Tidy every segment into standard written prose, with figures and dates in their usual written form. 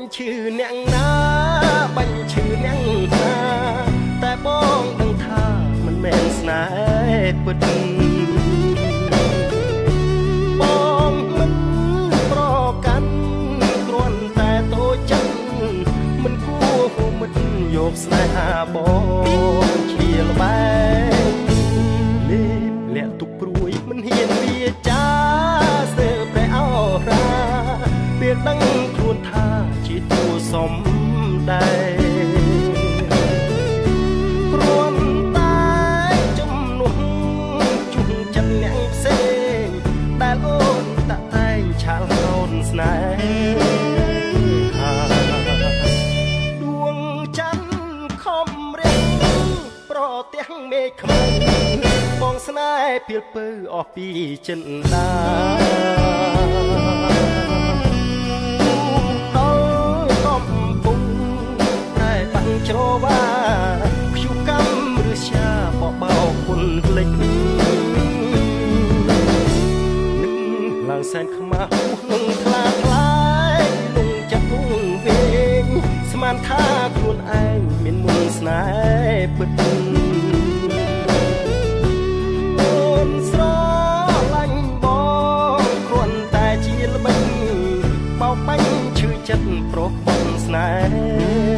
បញ្ឈឺអ្នកណាបញ្ឈឺអ្នកណាតែបងដឹងថាមិនមែនស្នេហ៍ពិតបងមិនប្រកាន់គ្រាន់តែតូចចិត្តមិនគួរមិនយកស្នេហាបងជាល្បែងលេបលាក់ទុកព្រួយមិនហ៊ានវាចាស្ទើរប្រែអរ៉ាពេលដឹងខ្លួនថាជាតួសំដែរគ្រាន់តែជំនួសជុំចិត្តអ្នកផ្សេងដែលអូនតាក់តែងឆាលហូនស្នេហាដួងច័ន្ទខំរៀងប្រទាំងមេឃខ្មៅបងស្នេហ៍ពីលពើអស់ពីចិនដាច្រវាខ្ជុះកម្មឬជាបបោគុណលិចនឹងឡើងសែនខ្មាស់នឹងខ្លាខ្លាយលងចិត្តវងវែងស្មានថាខ្លួនឯងមានមុនស្នេហ៍ពិតអូនស្រឡាញ់បងគ្រាន់តែជាល្បិចបោកបាញ់ឈឺចិត្តប្រុសបងស្នេហ៍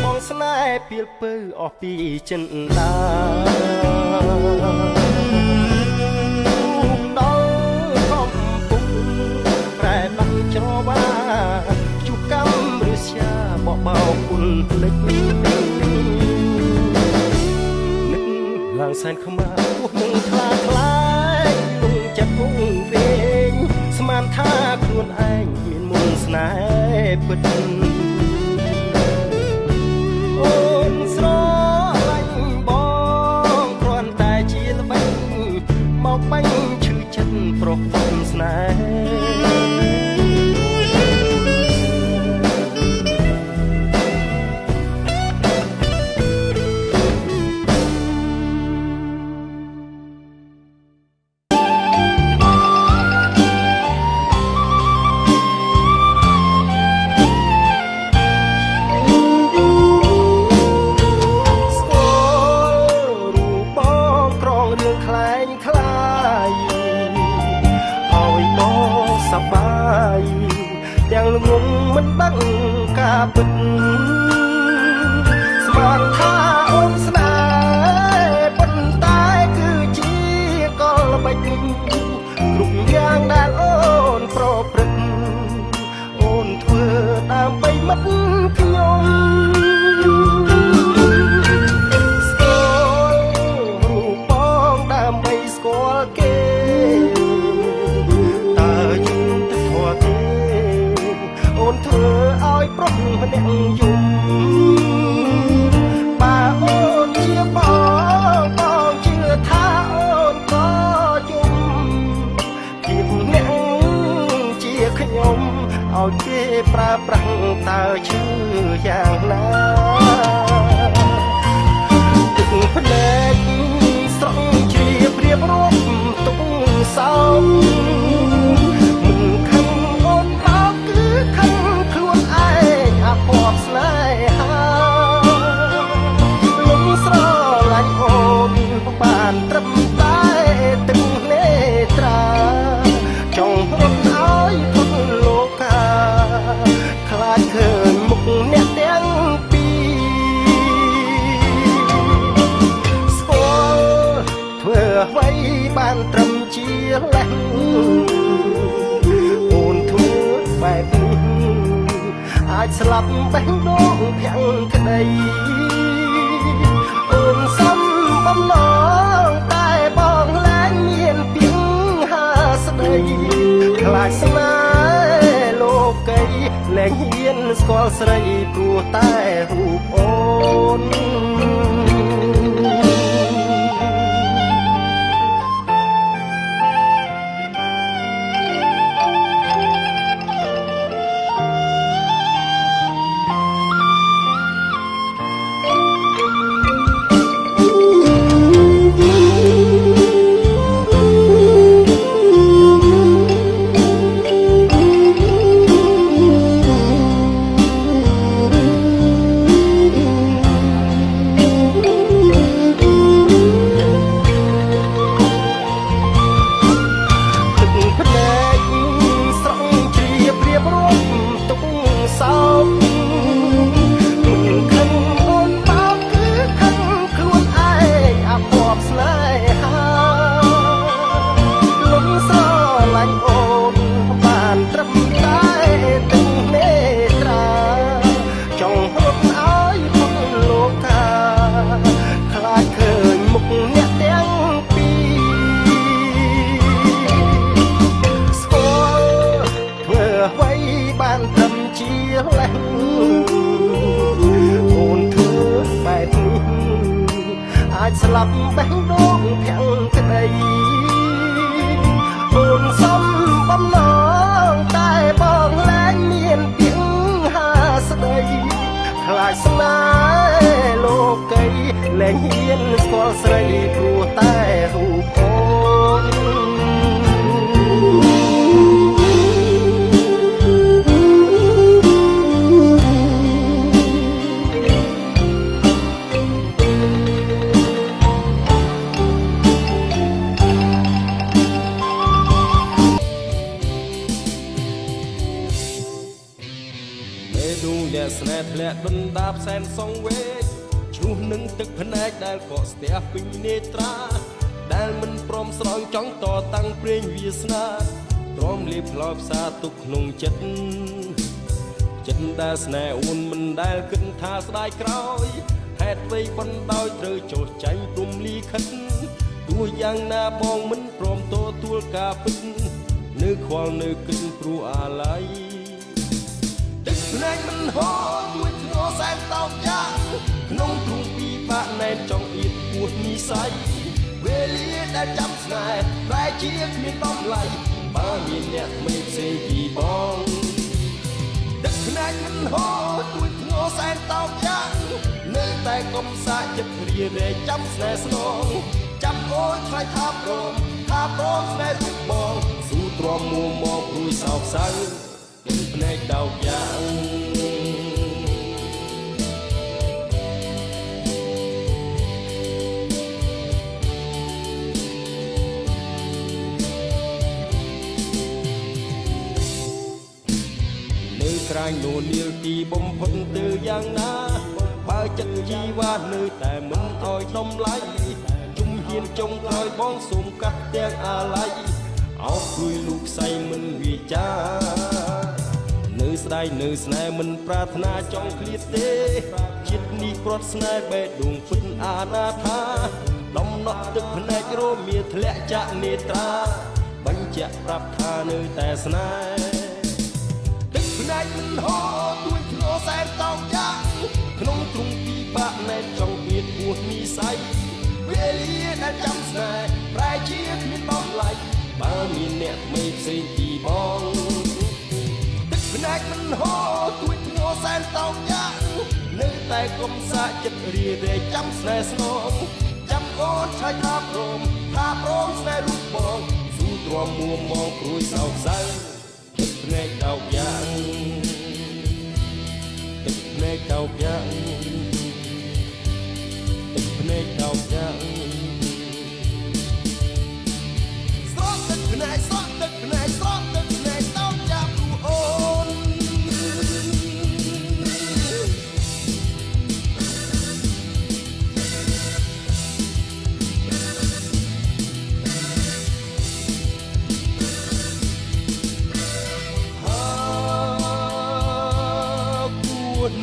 បងស្នេហ៍ពីលពើអស់ពីចិនដាដល់កំពុងប្រែបាំងច្រវាជុះកម្មឬជាបបោគុណលិចនឹកឡើងសែនខ្មាស់ពោះនឹងខ្លាខ្លាយលងចិត្តវងវែងស្មានថាខ្លួនឯងមានមុនស្នេហ៍ពិតអូនស្រឡាញ់បងគ្រាន់តែជាល្បិចមកបាញ់ឈឺចិត្តប្រុសបងស្នេទាំងល្ងងមិនដឹងការពិតស្មានថាអូនស្នេហ៍ប៉ុន្តែគឺជាកលល្បិចគ្រប់យ៉ាងដែលអូនប្រព្រឹត្តអូនធ្វើដើម្បីមិត្តខ្ញុំស្គាល់រូបបងដើម្បីស្គាល់គេអូនធ្វើឲ្យប្រុសម្នាក់យំបើអូនជាបងជឿថាអូនក៏យំជាអ្នកជាខ្ញុំឲ្យគេប្រើប្រាស់តើឈឺយ៉ាងណាទឹកភ្នែកស្រង់ជ្រាបរៀបរាប់ទុកសោកពណ៌ស្នេហាលំស្រឡាញ់អូនបានត្រឹមតែទឹកនេត្រាចង់រត់ឲ្យพ้นលោកាខ្លាចឃើញមុខអ្នកទាំងពីរស្គាល់ធ្វើអ្វីបានត្រឹមជាលេះអូនធ្វើបែបអាចស្លាប់បេះដូងភាំងក្តីអូនសំបំណងតែបងលែងមានពីងហាស្ដីខ្លាចស្នេហ៍លោកីលែងហ៊ានស្គាល់ស្រីព្រោះតែរូបអូន ងអូនធ្វើបែបនេះអាចស្លាប់បេះដូងភាំងក្តីអូនសំបំណងតែបងលែងមានពីងហាស្ដីខ្លាចស្នេហ៍លោកីលែងហ៊ានស្គាល់ស្រីព្រោះតែរូបអូនស្នេហ៍ធ្លាក់ដុនដាបសែនសងវេកជ្រុះនឹងទឹកភ្នែកដែលកកស្ទះពេញនេត្រាដែលមិនព្រមស្រោចចង់តតាំងព្រេងវាសនាទ្រាំលៀបផ្លោផ្សាទុកក្នុងចិត្តដែលស្នេហ៍អូនមិនដែលគិតថាស្ដាយក្រោយហេតុអ្វីបណ្ដោយត្រូវចោះចាញ់ព្រំលីខិតទោះយ៉ាងណាបងមិនព្រមទទួលការពិតនៅខ្វល់នៅគិតព្រោះអាឡ័យទឹកភ្នែកមិនហូរមួយធ្ងោសែនតោកយ៉ាងក្នុងទ្រូងពីបាក់ណែនចង់អៀតពោះនិស័យវេលាដែលចាំស្នេហ៍ប្រែជាគ្មានបំឡៃបើមានអ្នកមិនផ្សេងពីបងទឹកភ្នែកមិនហូរមួយធ្ងោសែនតោកយ៉ាងនៅតែកុំសាកចិត្តរារែកចាំស្នេហ៍ស្នងចាំអូនឆ្លៃថាព្រមស្នេហ៍រូបបងស៊ូទ្រាំមួមកព្រួយសោកសៅភ្នែកដៅយ៉ាងនៅក្រែងនោនាលទីបំផុតទៅយ៉ាងណាបើចិត្តជីវ៉ានៅតែមិនអោយតម្លៃជុំហ៊ានចុងក្រោយបងសូមកាត់ទាំងអាឡ័យអោបព្រួយលោកស្អីមិនវាចានៅស្ដាយនៅស្នេហ៍មិនប្រាថ្នាចង់ឃ្លាតទេចិត្តនេះព្រាត់ស្នេហ៍បេះដូងពិតអាណាថាដំណក់ទឹកភ្នែករមាធ្លាក់ចាក់នេត្រាបញ្ជាក់ប្រាប់ថានៅតែស្នេហ៍ទឹកភ្នែកមិនហូរទួយធ្ងោសែនតោកយ៉ាងក្នុងទ្រុងពីបាក់ណែនចង់មានពោះនិស័យវេលាដែលចាំស្នេហ៍ប្រែជាគ្មានបំឡៃបើមានអ្នកមិនផ្សេងពីបងភ្នែកមិនហូរទួយធ្ងោសែនតោកយ៉ាងនៅតែកុំសាកចិត្តរារែកចាំស្នេហ៍ស្នងចាំអូនឆ្លៃថាព្រមស្នេហ៍រូបបងស៊ូទ្រាំមួមកព្រួយសោកសៅទឹកភ្នែកតោកយ៉ាងទឹកភ្នែកតោកយ៉ាងទឹកភ្នែកតោកយ៉ាងស្រក់ទឹកភ្នែកស្រក់ទឹកភ្នែកស្រក់ទឹកភ្នែកតោកយ៉ាងអូន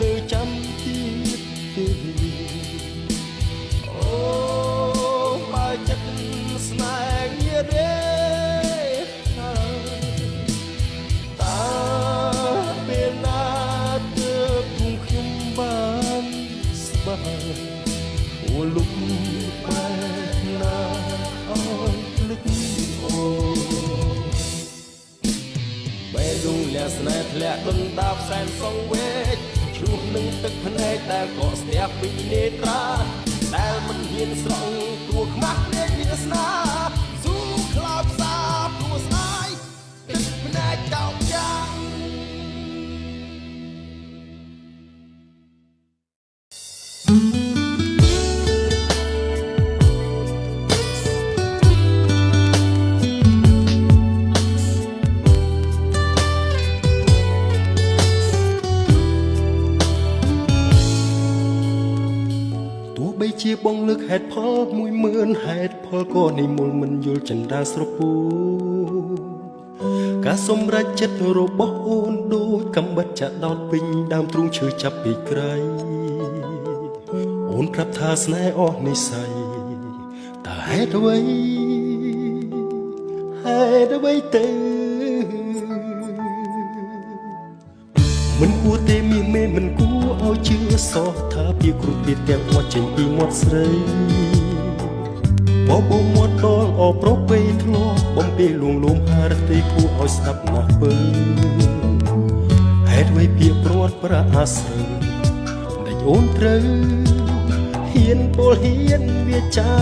នៅចាំទៀតទេអូបើចិត្តស្នេហ៍ងារទេតើពេលណាទើបគុំខ្ញុំបានស្បើអូលុបបែកណាអើយភ្លេចអូបែរដងលះស្នេហ៍ធ្លាក់ដុនដាបសែនសងវេកជ្រុះនឹងទឹកភ្នែកដែលកកស្ទះពីនេត្រាដែលមិនហ៊ានស្រង់ព្រោះខ្មាស់ភ្នែកវាសនាស៊ូខ្លោចផ្សាព្រោះស្ដាយទឹកភ្នែកតោកយ៉ាង ជាបងលើកហេតុផល10000ហេតុផលក៏និមលមិនយល់ចិន្តាស្រពូការសម្រេចចិត្តរបស់អូនដូចកំបិតចាក់ដោតពេញដើមទ្រូងឈើចាប់ពីក្រៃអូនប្រាប់ថាស្នេហ៍អស់និស្ស័យតើហេតុអ្វីទៅមិនគួរទេមាន មិនគួរឲ្យជឿសោះថាពីគ្រូពីទាំងមាត់ចេញពីមាត់ស្រីបបោមាត់ដងអប្រពៃធ្លាប់បំពេលួងលោមហារទេគួរឲ្យស្ដាប់ណាស់ពើហេតុអ្វីពាក្យព្រាត់ប្រាអាស្រ័យដែលអូនត្រូវហ៊ានពលហ៊ានវាចា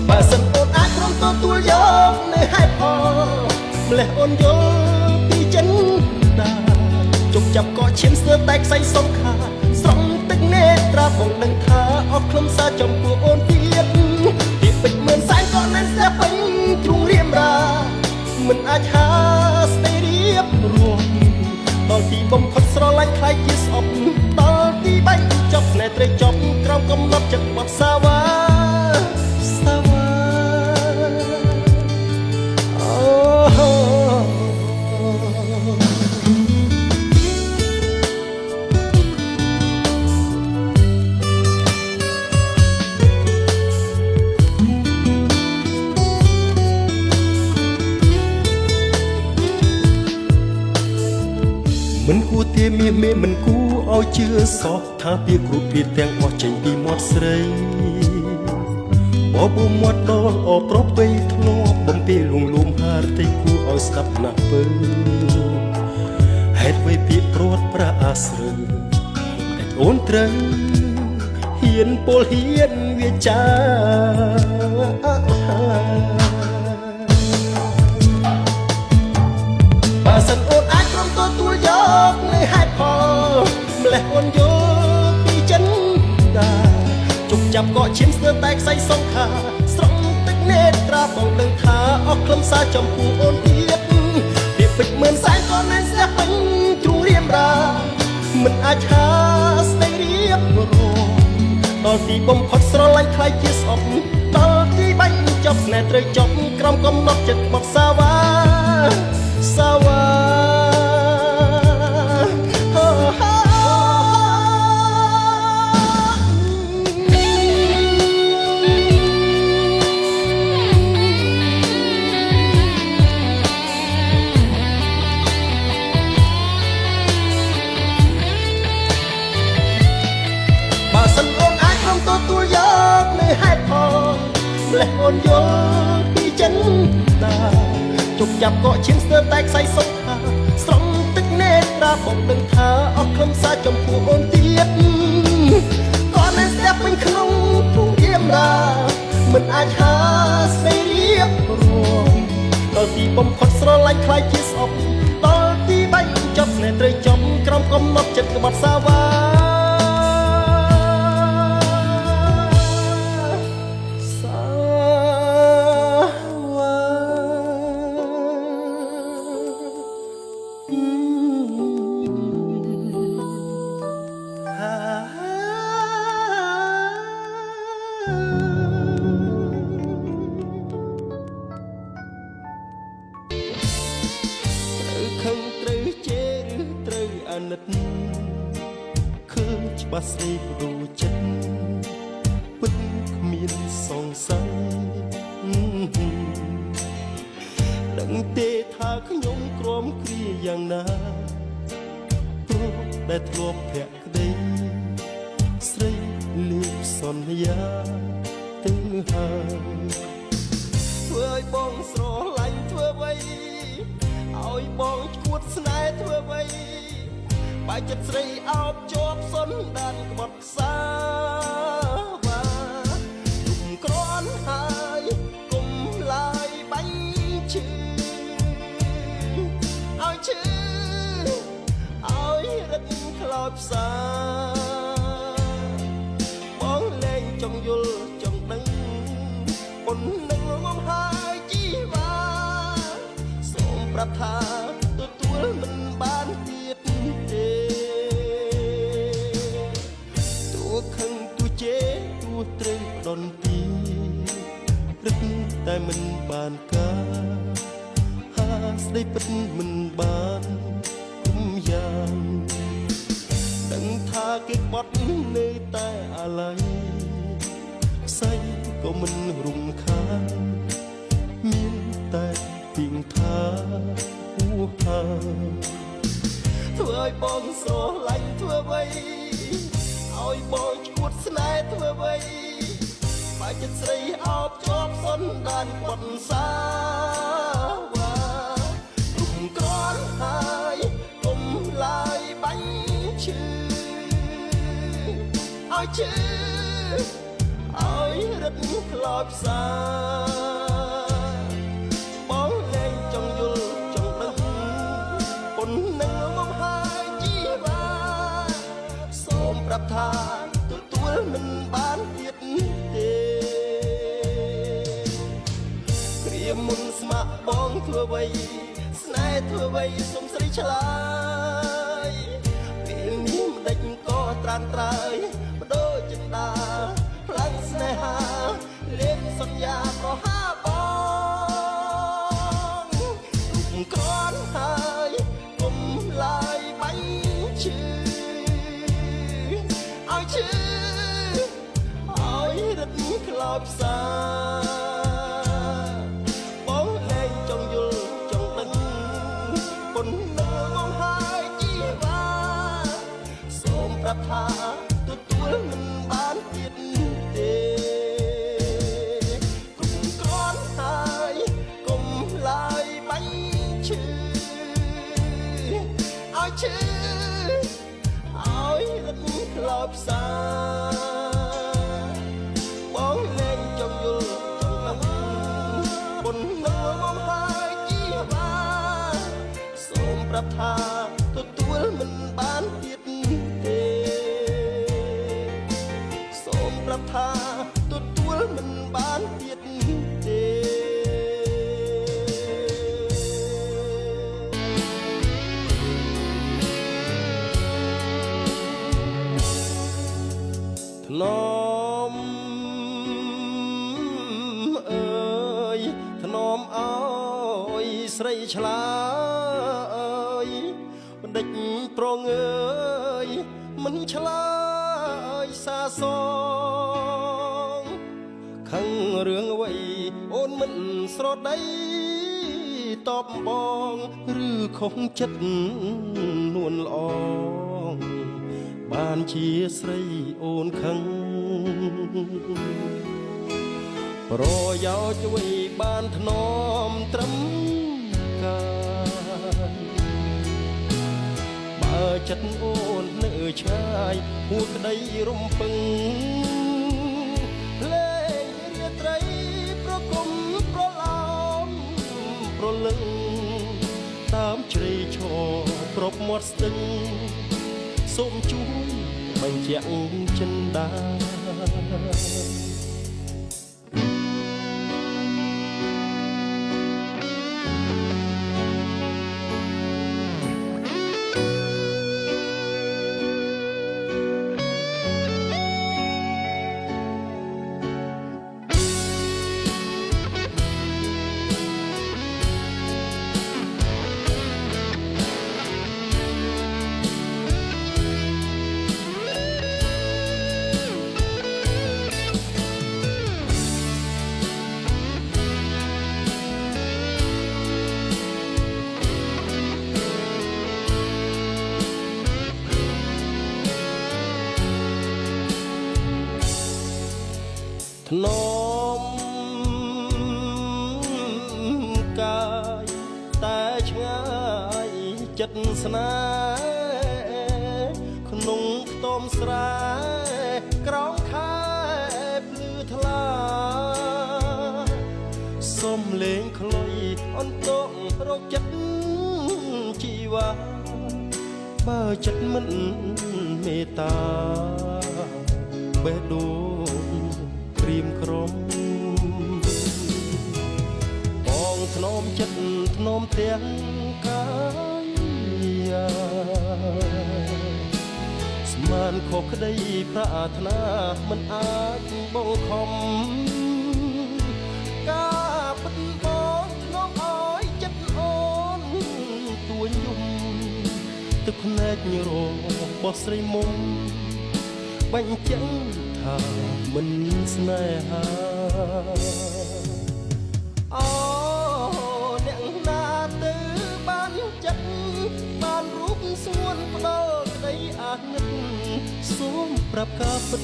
បើសិនអូនអាចព្រមទទួលយកនៅហេតុផលម្លេះអូនយល់ពីចិនតាជុំចាប់កកឈាមស្ទើរតែខ្សែសងខាស្រង់ទឹកនេត្រាបងនឹងថាអស់ខ្លឹមសារចំពោះអូនទៀតពីពេចមើលសែនក៏នៅស្ទះពេញទ្រូងរៀមរាមិនអាចហាស្ដីរៀបរួមដល់ទីបំផុតស្រឡាញ់ខ្លាយជាស្អប់ដល់ទីបែកចប់ស្នេហ៍ត្រូវចប់ក្រោមកំណត់ចិត្តបាត់សាវ៉ាសាវ៉ាមិនគួរទេមាសមេមិនគួរឲ្យជឿសោះថាពាក្យគ្រូពាក្យទាំងអស់ចេញពីមាត់ស្រីបបោមាត់ដងអប្រពៃធ្លាប់បំពេលួងលោមហារទេគួរឲ្យស្ដាប់ណាស់ពើហេតុអ្វីពាក្យព្រាត់ប្រាអាស្រ័យតែអូនត្រូវហ៊ានពលហ៊ានវាចាបើសិនអូនអាចព្រមទទួលយកនៅហេតុផលម្លេះអូនយល់ពីចិនតាជុំចាប់កកឈាមស្ទើរតែខ្សែសងខាស្រង់ទឹកនេត្រាបងដឹងថាអស់ខ្លឹមសារចំពោះអូនទៀតពីពេចមើលសែនក៏នៅស្ទះពេញទ្រូងរៀមរាមិនអាចហាស្ដីរៀបរួមដល់ទីបំផុតស្រឡាញ់ខ្លាយជាស្អប់ដល់ទីបាញ់ចប់ស្នេហ៍ត្រូវចប់ក្រោមកំណត់ចិត្តបត់សាវ៉ាសាវ៉ាទទួលយកនៅហេតុផលម្លេះអូនយល់ពីចិនតាជុំចាប់កកឈាមស្ទើរតែខ្សែសងខាស្រង់ទឹកនេត្រាបងដឹងថាអស់ខ្លឹមសារចំពោះអូនទៀតក៏នៅស្ទះពេញក្នុងទូរៀមរាមិនអាចហាស្ដីរៀបរួមដល់ទីបំផុតស្រឡាញ់ខ្លាយជាស្អប់ដល់ទីបាញ់ចប់ស្នេហ៍ត្រូវចប់ក្រោមកំណត់ចិត្តក្បត់សាវ៉ាខឹងត្រូវជេរឬត្រូវអាណិតឃើញច្បាស់ស្ដីព្រោះចិត្តពិតគ្មានសង្ស័យដឹងទេថាខ្ញុំក្រំគ្រាយ៉ាងណាព្រោះដែលធ្លាប់ភក្តីស្រីលេបសន្យាទៅហើយធ្វើឲ្យបងស្រឡាញ់ធ្វើអ្វីឲ្យបងឈួតស្នេហ៍ធ្វើអ្វីបែកចិត្តស្រីអោបជាប់សុនដានក្បត់សាវ៉ាទុំក្រន់ហើយគុំឡាយបាញ់ឈឺឲ្យឈឺឲ្យរឹតខ្លោចផ្សាបងលែងចង់យល់ចង់ដឹងប៉ុននឹងងំហើយជីវ៉ាសូមប្រាប់ថាទទួលមិនបានទៀតទេទួខឹងទួជេរទួត្រូវដនទីរឹកតែមិនបានការហាស្ដីពិតមិនបានគុំយ៉ាងដឹងថាគេក្បត់នៅតែអាឡ័យផ្សៃក៏មិនរំខានមានតែពីង ថាហួហើធ្វើឲ្យបងស្រឡាញ់ធ្វើអ្វីឲ្យបងឈួតស្នេហ៍ធ្វើអ្វីបើចិត្តស្រីអោបជាប់សន្តានគាត់សាវ៉ាគុំក្រន់ហើយគុំឡើយបាញ់ឈឺឲ្យឈឺឲ្យរឹតខ្លោចផ្សាបងលែងចង់យល់ចង់ដឹងប៉ុននឹងមកហើយជីវ៉ាសូមប្រាប់ថាទទួលមិនបានទៀតទេគ្រាមុនស្មាក់បងធ្វើអ្វីស្នេហ៍ធ្វើអ្វីសុំស្រីឆ្លើយពេលនេះមិនដេចក៏ត្រានត្រើយបដូរចិន្តាផ្លាំងស្នេហាលេបសន្យាប្រហាបងគុំក្រន់ហើយគុំឡើយបាញ់ឈឺឲ្យឈឺឲ្យរឹតខ្លោចផ្សាបងលែងចង់យល់ចង់ដឹងប៉ុននៅមកហើយជីវ៉ាសូមប្រាប់ថាទទួលមិនបានទៀតទេគុំក្រន់ហើយគុំឡើយបាញ់ឈឺឲ្យឈឺឲ្យរឹតខ្លោចផ្សាបងលែងចង់យល់ចង់ដឹងប៉ុននៅមកហើយជីវ៉ាសូមប្រាប់ថាទទួលមិនបានទៀតទេសូមប្រាប់ថាទទួលមិនបានទៀតទេធ្នមអើយធ្នមអើយស្រីឆ្លើយបណ្ឌិតប្រងើយមិនឆ្លើយសាសងខឹងរឿងអ្វីអូនមិនស្រដីតបបងឬខុសចិត្តនួនល្អងបានជាស្រីអូនខឹងប្រយោជន៍ជួយបានធ្នមត្រឹមកាយបើចិត្តអូននៅឆ្ងាយហួក្តីរំពឹងលេងរាត្រីប្រគំប្រឡោមប្រលឹងតាមជ្រៃឈរប្រពមាត់ស្ទឹងសូមជួយបញ្ជាក់ចិន្តាធ្នមកាយតែឆ្ងាយចិត្តស្នេហ៍ក្នុងខ្ទមស្រែក្រោមខែភ្លឺថ្លាសុំលេងខ្លុយអន្តរកចិត្តជីវ៉ាបើចិត្តមិនមេត្តាបេះដូងព្រៀមក្រុមបងធ្នមចិត្តធ្នមទាំងកាយស្មានខុសក្តីប្រាថ្នាមិនអាចបងខំការពិតបងធ្នមអើយចិត្តអូនទួញយំទឹកភ្នែករបស់ស្រីមុំបញ្ជាក់ថាមិនស្នេហាអូអ្នកណា តសូមប្រាប់ការពិត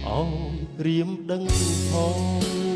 អោយរៀមដឹងផង